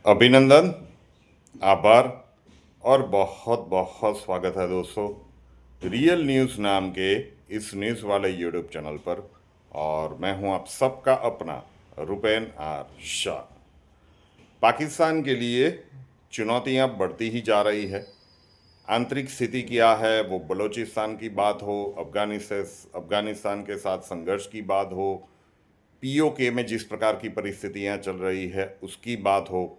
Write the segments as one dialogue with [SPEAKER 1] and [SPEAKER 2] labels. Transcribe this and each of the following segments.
[SPEAKER 1] अभिनंदन, आभार और बहुत बहुत स्वागत है दोस्तों रियल न्यूज़ नाम के इस न्यूज़ वाले यूट्यूब चैनल पर। और मैं हूं आप सबका अपना रुपेन आर शाह। पाकिस्तान के लिए चुनौतियां बढ़ती ही जा रही है। आंतरिक स्थिति क्या है, वो बलूचिस्तान की बात हो, अफगानिस्तान के साथ संघर्ष की बात हो, पीओके में जिस प्रकार की परिस्थितियां चल रही है उसकी बात हो,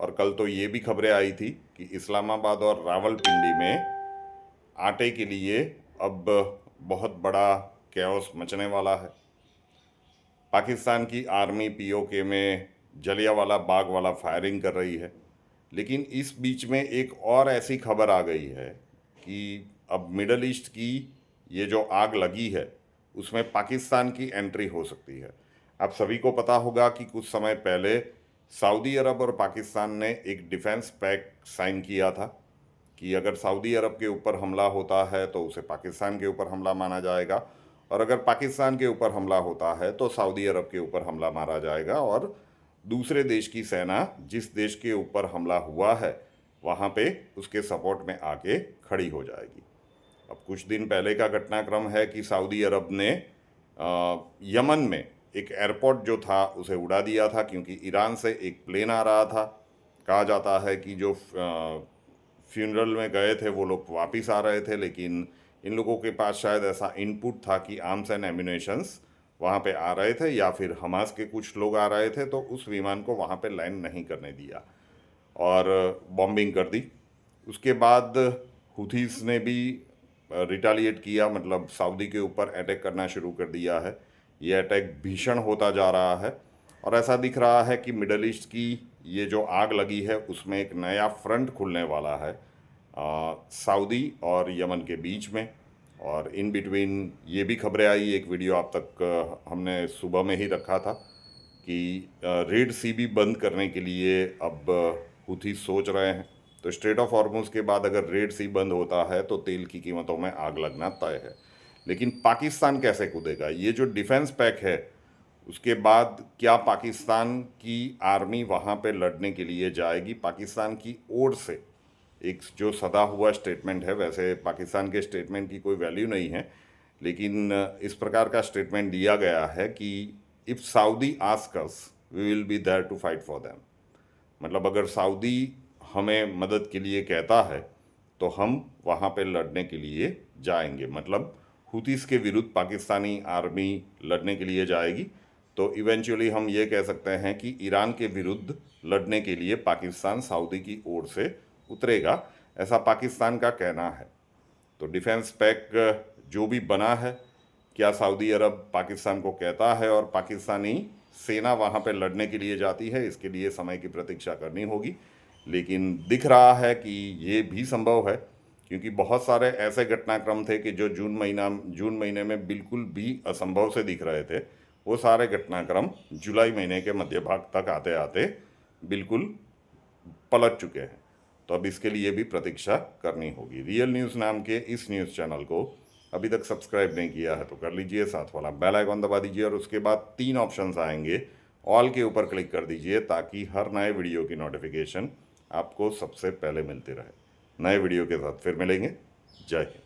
[SPEAKER 1] और कल तो ये भी खबरें आई थी कि इस्लामाबाद और रावलपिंडी में आटे के लिए अब बहुत बड़ा कैओस मचने वाला है। पाकिस्तान की आर्मी पीओके में जलियांवाला बाग वाला फायरिंग कर रही है। लेकिन इस बीच में एक और ऐसी खबर आ गई है कि अब मिडल ईस्ट की ये जो आग लगी है उसमें पाकिस्तान की एंट्री हो सकती है। आप सभी को पता होगा कि कुछ समय पहले सऊदी अरब और पाकिस्तान ने एक डिफेंस पैक्ट साइन किया था कि अगर सऊदी अरब के ऊपर हमला होता है तो उसे पाकिस्तान के ऊपर हमला माना जाएगा, और अगर पाकिस्तान के ऊपर हमला होता है तो सऊदी अरब के ऊपर हमला मारा जाएगा, और दूसरे देश की सेना जिस देश के ऊपर हमला हुआ है वहाँ पे उसके सपोर्ट में आके खड़ी हो जाएगी। अब कुछ दिन पहले का घटनाक्रम है कि सऊदी अरब ने यमन में एक एयरपोर्ट जो था उसे उड़ा दिया था, क्योंकि ईरान से एक प्लेन आ रहा था। कहा जाता है कि जो फ्यूनरल में गए थे वो लोग वापस आ रहे थे, लेकिन इन लोगों के पास शायद ऐसा इनपुट था कि आर्म्स एंड एम्यूनेशंस वहाँ पे आ रहे थे, या फिर हमास के कुछ लोग आ रहे थे, तो उस विमान को वहाँ पे लैंड नहीं करने दिया और बॉम्बिंग कर दी। उसके बाद हुथीस ने भी रिटालिएट किया, मतलब सऊदी के ऊपर अटैक करना शुरू कर दिया है। ये अटैक भीषण होता जा रहा है और ऐसा दिख रहा है कि मिडल ईस्ट की ये जो आग लगी है उसमें एक नया फ्रंट खुलने वाला है सऊदी और यमन के बीच में। और इन बिटवीन ये भी खबरें आई, एक वीडियो आप तक हमने सुबह में ही रखा था कि रेड सी भी बंद करने के लिए अब हुथी सोच रहे हैं। तो स्ट्रेट ऑफ हॉर्मुज के बाद अगर रेड सी बंद होता है तो तेल की कीमतों में आग लगना तय है। लेकिन पाकिस्तान कैसे कूदेगा? ये जो डिफेंस पैक है उसके बाद क्या पाकिस्तान की आर्मी वहाँ पे लड़ने के लिए जाएगी? पाकिस्तान की ओर से एक जो सदा हुआ स्टेटमेंट है, वैसे पाकिस्तान के स्टेटमेंट की कोई वैल्यू नहीं है, लेकिन इस प्रकार का स्टेटमेंट दिया गया है कि if Saudi ask us we will be there to fight for them. मतलब अगर सऊदी हमें मदद के लिए कहता है तो हम वहाँ पे लड़ने के लिए जाएंगे। मतलब हुतीस के विरुद्ध पाकिस्तानी आर्मी लड़ने के लिए जाएगी। तो इवेंचुअली हम ये कह सकते हैं कि ईरान के विरुद्ध लड़ने के लिए पाकिस्तान सऊदी की ओर से उतरेगा, ऐसा पाकिस्तान का कहना है। तो डिफेंस पैक जो भी बना है, क्या सऊदी अरब पाकिस्तान को कहता है और पाकिस्तानी सेना वहाँ पे लड़ने के लिए जाती है? इसके लिए समय की प्रतीक्षा करनी होगी। लेकिन दिख रहा है कि ये भी संभव है, क्योंकि बहुत सारे ऐसे घटनाक्रम थे कि जो जून महीने में बिल्कुल भी असंभव से दिख रहे थे, वो सारे घटनाक्रम जुलाई महीने के मध्य भाग तक आते आते बिल्कुल पलट चुके हैं। तो अब इसके लिए भी प्रतीक्षा करनी होगी। रियल न्यूज़ नाम के इस न्यूज़ चैनल को अभी तक सब्सक्राइब नहीं किया है तो कर लीजिए, साथ वाला बेल आइकॉन दबा दीजिए और उसके बाद 3 ऑप्शंस आएंगे, ऑल के ऊपर क्लिक कर दीजिए ताकि हर नए वीडियो की नोटिफिकेशन आपको सबसे पहले मिलती रहे। नए वीडियो के साथ फिर मिलेंगे। जय हिंद।